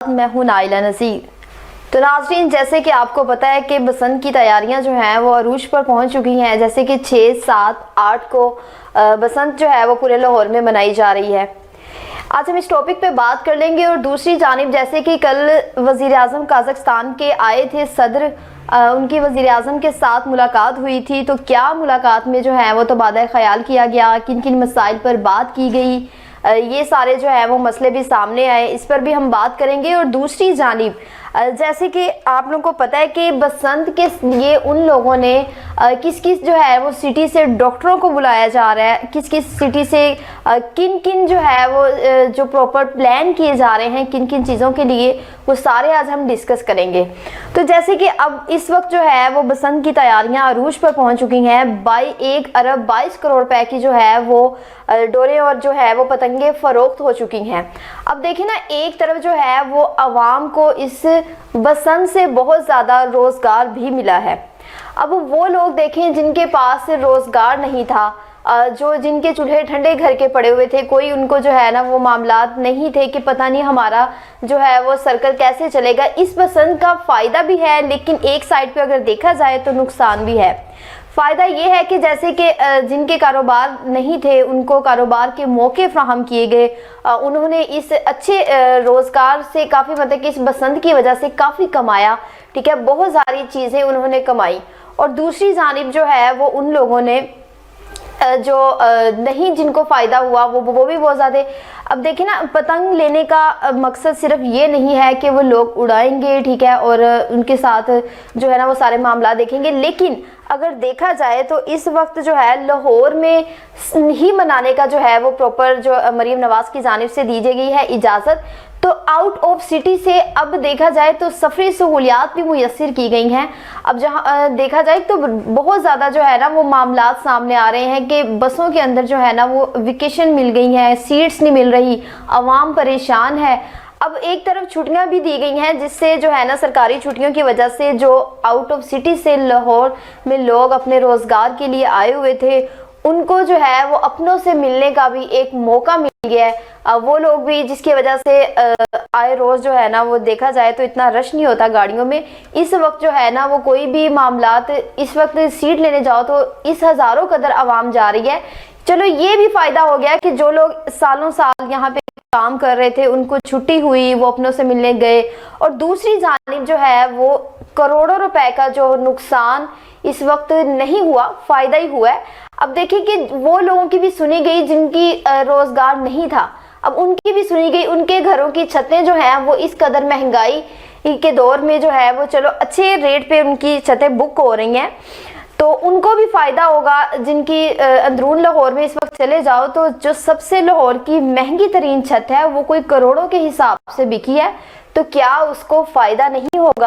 میں ہوں نائلہ نذیر۔ تو ناظرین، جیسے کہ آپ کو پتہ ہے کہ بسنت کی تیاریاں جو ہیں وہ عروج پر پہنچ چکی ہیں، جیسے کہ 6، 7، 8 کو بسنت جو ہے وہ پورے لاہور میں منائی جا رہی ہے۔ آج ہم اس ٹاپک پہ بات کر لیں گے۔ اور دوسری جانب جیسے کہ کل وزیر اعظم قازقستان کے آئے تھے صدر، ان کی وزیر اعظم کے ساتھ ملاقات ہوئی تھی، تو کیا ملاقات میں جو ہے وہ تبادلہ خیال کیا گیا، کن کن مسائل پر بات کی گئی، یہ سارے جو ہے وہ مسئلے بھی سامنے آئے، اس پر بھی ہم بات کریں گے۔ اور دوسری جانب جیسے کہ آپ لوگوں کو پتہ ہے کہ بسنت کے لیے ان لوگوں نے کس کس جو ہے وہ سٹی سے ڈاکٹروں کو بلایا جا رہا ہے، کس کس سٹی سے کن کن جو ہے وہ جو پراپر پلان کیے جا رہے ہیں کن کن چیزوں کے لیے، وہ سارے آج ہم ڈسکس کریں گے۔ تو جیسے کہ اب اس وقت جو ہے وہ بسنت کی تیاریاں عروج پر پہنچ چکی ہیں۔ 1 ارب 22 کروڑ روپے کی جو ہے وہ ڈورے اور جو ہے وہ پتنگیں فروخت ہو چکی ہیں۔ اب دیکھیں نا، ایک طرف جو ہے وہ عوام کو اس بسنت سے بہت زیادہ روزگار بھی ملا ہے۔ اب وہ لوگ دیکھیں جن کے پاس روزگار نہیں تھا، جن کے چولہے ٹھنڈے گھر کے پڑے ہوئے تھے، کوئی ان کو جو ہے نا وہ معاملات نہیں تھے کہ پتہ نہیں ہمارا جو ہے وہ سرکل کیسے چلے گا۔ اس بسنت کا فائدہ بھی ہے، لیکن ایک سائڈ پہ اگر دیکھا جائے تو نقصان بھی ہے۔ فائدہ یہ ہے کہ جیسے کہ جن کے کاروبار نہیں تھے ان کو کاروبار کے موقع فراہم کیے گئے، انہوں نے اس اچھے روزگار سے کافی مطلب کہ اس بسنت کی وجہ سے کافی کمایا، ٹھیک ہے، بہت ساری چیزیں انہوں نے کمائی۔ اور دوسری جانب جو ہے وہ ان لوگوں نے جو نہیں، جن کو فائدہ ہوا وہ بھی بہت زیادہ۔ اب دیکھیں نا، پتنگ لینے کا مقصد صرف یہ نہیں ہے کہ وہ لوگ اڑائیں گے، ٹھیک ہے، اور ان کے ساتھ جو ہے نا وہ سارے معاملات دیکھیں گے، لیکن اگر دیکھا جائے تو اس وقت جو ہے لاہور میں ہی منانے کا جو ہے وہ پراپر جو مریم نواز کی جانب سے دی گئی ہے اجازت، تو آؤٹ آف سٹی سے اب دیکھا جائے تو سفری سہولیات بھی میسر کی گئی ہیں۔ اب جہاں دیکھا جائے تو بہت زیادہ جو ہے نا وہ معاملات سامنے آ رہے ہیں کہ بسوں کے اندر جو ہے نا وہ ویکیشن مل گئی ہیں، سیٹس نہیں مل رہی، عوام پریشان ہے۔ اب ایک طرف چھٹیاں بھی دی گئی ہیں، جس سے جو ہے نا سرکاری چھٹیوں کی وجہ سے جو آؤٹ آف سٹی سے لاہور میں لوگ اپنے روزگار کے لیے آئے ہوئے تھے، ان کو جو ہے وہ اپنوں سے ملنے کا بھی ایک موقع مل گیا ہے۔ وہ لوگ بھی جس کی وجہ سے آئے روز جو ہے نا وہ دیکھا جائے تو اتنا رش نہیں ہوتا گاڑیوں میں۔ اس وقت جو ہے نا وہ کوئی بھی معاملات، اس وقت سیٹ لینے جاؤ تو اس ہزاروں قدر عوام جا رہی ہے۔ چلو یہ بھی فائدہ ہو گیا کہ جو لوگ سالوں سال یہاں پہ کام کر رہے تھے ان کو چھٹی ہوئی، وہ اپنوں سے ملنے گئے۔ اور دوسری جانب جو ہے وہ کروڑوں روپے کا جو نقصان اس وقت نہیں ہوا، فائدہ ہی ہوا ہے۔ اب دیکھیں کہ وہ لوگوں کی بھی سنی گئی جن کی روزگار نہیں تھا، اب ان کی بھی سنی گئی، ان کے گھروں کی چھتیں جو ہیں وہ اس قدر مہنگائی کے دور میں جو ہے وہ چلو اچھے ریٹ پہ ان کی چھتیں بک ہو رہی ہیں، تو ان کو بھی فائدہ ہوگا۔ جن کی اندرون لاہور میں اس وقت چلے جاؤ تو جو سب سے لاہور کی مہنگی ترین چھت ہے وہ کوئی کروڑوں کے حساب سے بکی ہے، تو کیا اس کو فائدہ نہیں ہوگا؟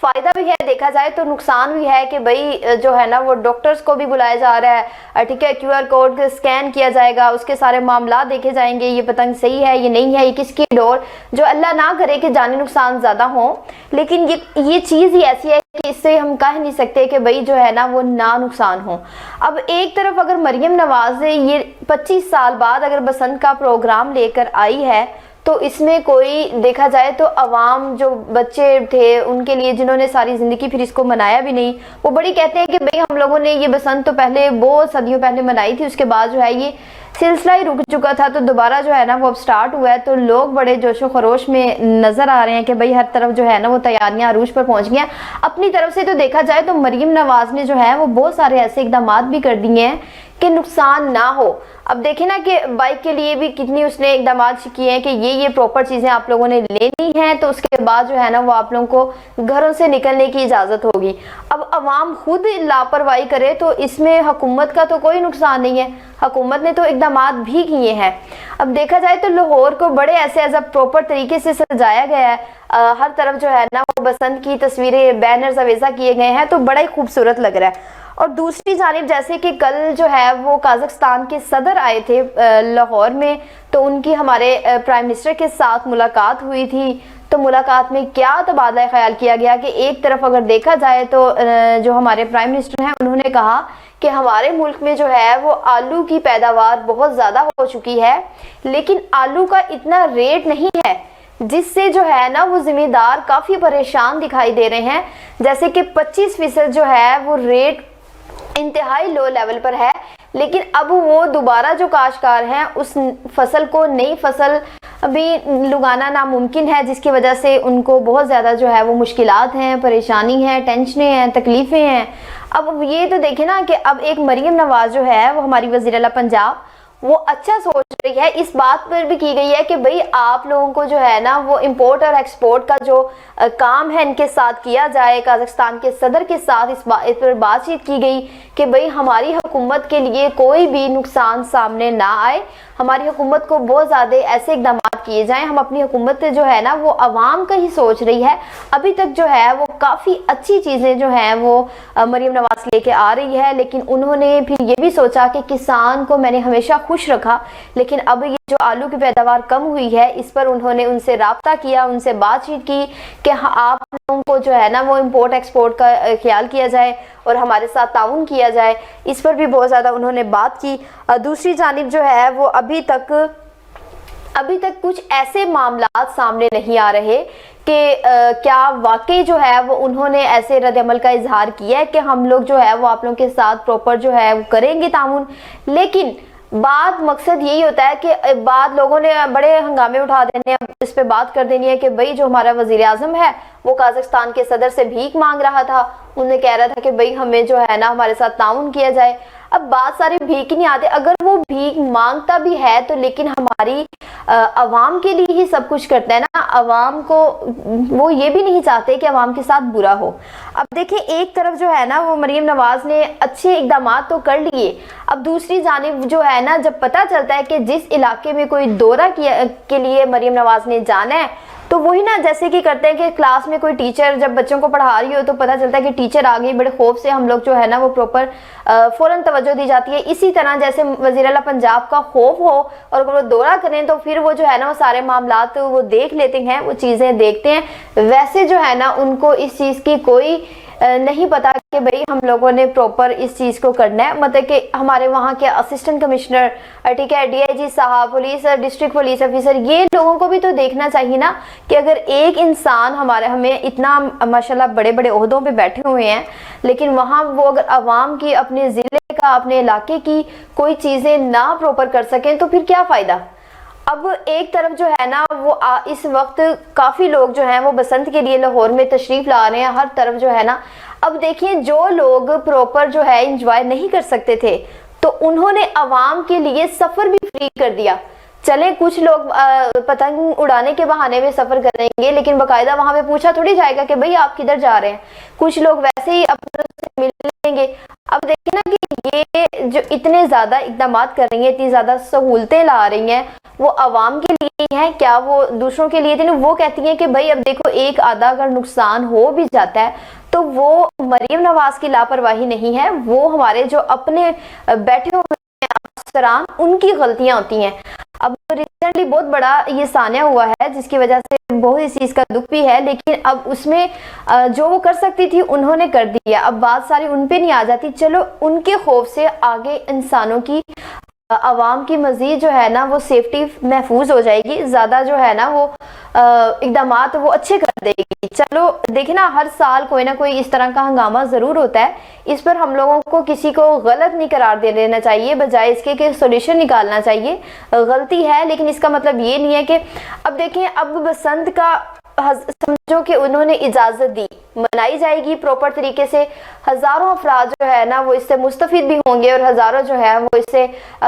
فائدہ بھی ہے دیکھا جائے تو، نقصان بھی ہے کہ بھئی جو ہے نا وہ ڈاکٹرز کو بھی بلایا جا رہا ہے، ٹھیک ہے، QR کوڈ اسکین کیا جائے گا، اس کے سارے معاملات دیکھے جائیں گے، یہ پتنگ صحیح ہے یہ نہیں ہے، یہ کس کی ڈور، جو اللہ نہ کرے کہ جانی نقصان زیادہ ہوں، لیکن یہ چیز ہی ایسی ہے کہ اس سے ہم کہہ نہیں سکتے کہ بھئی جو ہے نا وہ نہ نقصان ہو۔ اب ایک طرف اگر مریم نواز یہ 25 سال بعد اگر بسنت کا پروگرام لے کر آئی ہے، تو اس میں کوئی دیکھا جائے تو عوام جو بچے تھے ان کے لیے جنہوں نے ساری زندگی پھر اس کو منایا بھی نہیں، وہ بڑی کہتے ہیں کہ بھئی ہم لوگوں نے یہ بسنت تو پہلے بہت صدیوں پہلے منائی تھی، اس کے بعد جو ہے یہ سلسلہ ہی رک چکا تھا، تو دوبارہ جو ہے نا وہ اب سٹارٹ ہوا ہے، تو لوگ بڑے جوش و خروش میں نظر آ رہے ہیں کہ بھئی ہر طرف جو ہے نا وہ تیاریاں عروج پر پہنچ گئی ہیں۔ اپنی طرف سے تو دیکھا جائے تو مریم نواز نے جو ہے وہ بہت سارے ایسے اقدامات بھی کر دیے ہیں کہ نقصان نہ ہو۔ اب دیکھیں نا کہ بائک کے لیے بھی کتنی اس نے اقدامات کیے ہیں کہ یہ پراپر چیزیں آپ لوگوں نے لینی ہیں، تو اس کے بعد جو ہے نا وہ آپ لوگوں کو گھروں سے نکلنے کی اجازت ہوگی۔ اب عوام خود لاپرواہی کرے تو اس میں حکومت کا تو کوئی نقصان نہیں ہے، حکومت نے تو اقدامات بھی کیے ہیں۔ اب دیکھا جائے تو لاہور کو بڑے ایسے ایز پراپر طریقے سے سجایا گیا ہے، ہر طرف جو ہے نا وہ بسنت کی تصویریں، بینرز اویزہ کیے گئے ہیں، تو بڑا ہی خوبصورت لگ رہا ہے۔ اور دوسری جانب جیسے کہ کل جو ہے وہ قازقستان کے صدر آئے تھے لاہور میں، تو ان کی ہمارے پرائم منسٹر کے ساتھ ملاقات ہوئی تھی، تو ملاقات میں کیا تبادلہ خیال کیا گیا کہ ایک طرف اگر دیکھا جائے تو جو ہمارے پرائم منسٹر ہیں انہوں نے کہا کہ ہمارے ملک میں جو ہے وہ آلو کی پیداوار بہت زیادہ ہو چکی ہے، لیکن آلو کا اتنا ریٹ نہیں ہے جس سے جو ہے نا وہ ذمہ دار کافی پریشان دکھائی دے رہے ہیں، جیسے کہ 25% جو ہے وہ ریٹ انتہائی لو لیول پر ہے، لیکن اب وہ دوبارہ جو کاشتکار ہیں اس فصل کو نئی فصل ابھی لگانا ناممکن ہے، جس کی وجہ سے ان کو بہت زیادہ جو ہے وہ مشکلات ہیں، پریشانی ہے، ٹینشنیں ہیں، تکلیفیں ہیں۔ اب یہ تو دیکھیں نا کہ اب ایک مریم نواز جو ہے وہ ہماری وزیر اعلیٰ پنجاب، وہ اچھا سوچ رہی ہے، اس بات پر بھی کی گئی ہے کہ بھئی آپ لوگوں کو جو ہے نا وہ امپورٹ اور ایکسپورٹ کا جو کام ہے ان کے ساتھ کیا جائے۔ قازقستان کے صدر کے ساتھ اس پر بات چیت کی گئی کہ بھئی ہماری حکومت کے لیے کوئی بھی نقصان سامنے نہ آئے، ہماری حکومت کو بہت زیادہ ایسے اقدامات کیے جائیں۔ ہم اپنی حکومت جو ہے نا وہ عوام کا ہی سوچ رہی ہے، ابھی تک جو ہے وہ کافی اچھی چیزیں جو ہیں وہ مریم نواز لے کے آ رہی ہے، لیکن انہوں نے پھر یہ بھی سوچا کہ کسان کو میں نے ہمیشہ خوش رکھا، لیکن اب یہ جو آلو کی پیداوار کم ہوئی ہے اس پر انہوں نے ان سے رابطہ کیا، ان سے بات چیت کی کہ آپ لوگوں کو جو ہے نا وہ امپورٹ ایکسپورٹ کا خیال کیا جائے اور ہمارے ساتھ تعاون کیا جائے، اس پر بھی بہت زیادہ انہوں نے بات کی۔ دوسری جانب جو ہے وہ ابھی تک کچھ ایسے معاملات سامنے نہیں آ رہے کہ کیا واقعی جو ہے وہ انہوں نے ایسے رد عمل کا اظہار کیا ہے کہ ہم لوگ جو ہے وہ آپ لوگوں کے ساتھ پروپر جو ہے وہ کریں گے تعاون، لیکن بات مقصد یہی ہوتا ہے کہ بعد لوگوں نے بڑے ہنگامے اٹھا دینے ہیں، اس پہ بات کر دینی ہے کہ بھئی جو ہمارا وزیر اعظم ہے وہ قازقستان کے صدر سے بھیک مانگ رہا تھا، انہیں کہہ رہا تھا کہ بھئی ہمیں جو ہے نا ہمارے ساتھ تعاون کیا جائے۔ اب بات سارے بھیک نہیں آتے، اگر وہ بھیک مانگتا بھی ہے تو لیکن ہماری عوام کے لیے ہی سب کچھ کرتا ہے نا، عوام کو وہ یہ بھی نہیں چاہتے کہ عوام کے ساتھ برا ہو۔ اب دیکھیں ایک طرف جو ہے نا وہ مریم نواز نے اچھے اقدامات تو کر لیے، اب دوسری جانب جو ہے نا جب پتہ چلتا ہے کہ جس علاقے میں کوئی دورہ کے لیے مریم نواز نے جانا ہے تو وہی نا جیسے کہ کرتے ہیں کہ کلاس میں کوئی ٹیچر جب بچوں کو پڑھا رہی ہو تو پتہ چلتا ہے کہ ٹیچر آ گئی، بڑے خوف سے ہم لوگ جو ہے نا وہ پراپر فوراً توجہ دی جاتی ہے، اسی طرح جیسے وزیر اعلیٰ پنجاب کا خوف ہو اور اگر وہ دورہ کریں تو پھر وہ جو ہے نا وہ سارے معاملات وہ دیکھ لیتے ہیں، وہ چیزیں دیکھتے ہیں، ویسے جو ہے نا ان کو اس چیز کی کوئی نہیں پتا کہ بھئی ہم لوگوں نے پروپر اس چیز کو کرنا ہے، مطلب کہ ہمارے وہاں کے اسسٹنٹ کمشنر، ٹھیک ہے، ڈی آئی جی صاحب، پولیس ڈسٹرکٹ پولیس آفیسر، یہ لوگوں کو بھی تو دیکھنا چاہیے نا کہ اگر ایک انسان ہمیں اتنا ماشاءاللہ بڑے بڑے عہدوں پہ بیٹھے ہوئے ہیں لیکن وہاں وہ اگر عوام کی، اپنے ضلع کا، اپنے علاقے کی کوئی چیزیں نہ پروپر کر سکیں تو پھر کیا فائدہ۔ اب ایک طرف جو ہے نا وہ اس وقت کافی لوگ جو ہیں وہ بسنت کے لیے لاہور میں تشریف لا رہے ہیں، ہر طرف جو ہے نا اب دیکھیں جو لوگ پروپر جو ہے انجوائے نہیں کر سکتے تھے تو انہوں نے عوام کے لیے سفر بھی فری کر دیا۔ چلیں کچھ لوگ پتنگ اڑانے کے بہانے میں سفر کریں گے لیکن باقاعدہ وہاں پہ پوچھا تھوڑی جائے گا کہ بھئی آپ کدھر جا رہے ہیں، کچھ لوگ ویسے ہی اپنے سے ملیں گے۔ اب دیکھیں نا کہ یہ جو اتنے زیادہ اقدامات کر رہی ہیں، اتنی زیادہ سہولتیں لا رہی ہیں، وہ عوام کے لیے ہیں کیا وہ دوسروں کے لیے تھے؟ وہ کہتی ہیں کہ بھئی اب دیکھو ایک آدھا اگر نقصان ہو بھی جاتا ہے تو وہ مریم نواز کی لاپرواہی نہیں ہے، وہ ہمارے جو اپنے بیٹھے ہوئے افسران ان کی غلطیاں ہوتی ہیں۔ اب ریسنٹلی بہت بڑا یہ سانحہ ہوا ہے جس کی وجہ سے بہت اس چیز کا دکھ بھی ہے، لیکن اب اس میں جو وہ کر سکتی تھی انہوں نے کر دیا، اب بات ساری ان پہ نہیں آ جاتی، چلو ان کے خوف سے آگے انسانوں کی، عوام کی مزید جو ہے نا وہ سیفٹی محفوظ ہو جائے گی، زیادہ جو ہے نا وہ اقدامات وہ اچھے کر دے گی۔ چلو دیکھیں نا ہر سال کوئی نہ کوئی اس طرح کا ہنگامہ ضرور ہوتا ہے، اس پر ہم لوگوں کو کسی کو غلط نہیں قرار دے دینا چاہیے، بجائے اس کے کہ سولوشن نکالنا چاہیے۔ غلطی ہے لیکن اس کا مطلب یہ نہیں ہے کہ اب دیکھیں اب بسنت کا سمجھو کہ انہوں نے اجازت دی، منائی جائے گی پروپر طریقے سے، ہزاروں افراد جو ہے نا وہ اس سے مستفید بھی ہوں گے اور ہزاروں جو ہے وہ اس سے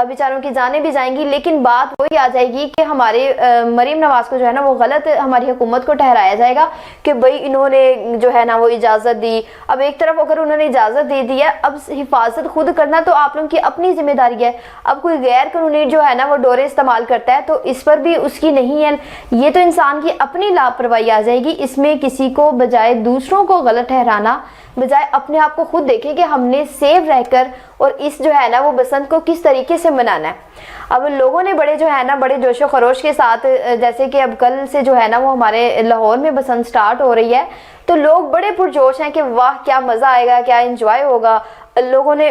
بیچاروں کی جانیں بھی جائیں گی، لیکن بات وہی آ جائے گی کہ ہمارے مریم نواز کو جو ہے نا وہ غلط ہماری حکومت کو ٹھہرایا جائے گا کہ بھئی انہوں نے جو ہے نا وہ اجازت دی۔ اب ایک طرف اگر انہوں نے اجازت دے دی ہے، اب حفاظت خود کرنا تو آپ لوگوں کی اپنی ذمہ داری ہے۔ اب کوئی غیر قانونی جو ہے نا وہ ڈورے استعمال کرتا ہے تو اس پر بھی اس کی نہیں ہے، یہ تو انسان کی اپنی لاپرواہی آ جائے گی۔ اس میں کسی کو بجائے دوسروں کو غلط ٹھہرانا، بجائے اپنے آپ کو خود دیکھیں کہ ہم نے سیف رہ کر اور اس جو ہے نا وہ بسنت کو کس طریقے سے منانا ہے۔ اب لوگوں نے بڑے جو ہے نا بڑے جوش و خروش کے ساتھ، جیسے کہ اب کل سے جو ہے نا وہ ہمارے لاہور میں بسنت سٹارٹ ہو رہی ہے تو لوگ بڑے پرجوش ہیں کہ واہ کیا مزہ آئے گا، کیا انجوائے ہوگا۔ لوگوں نے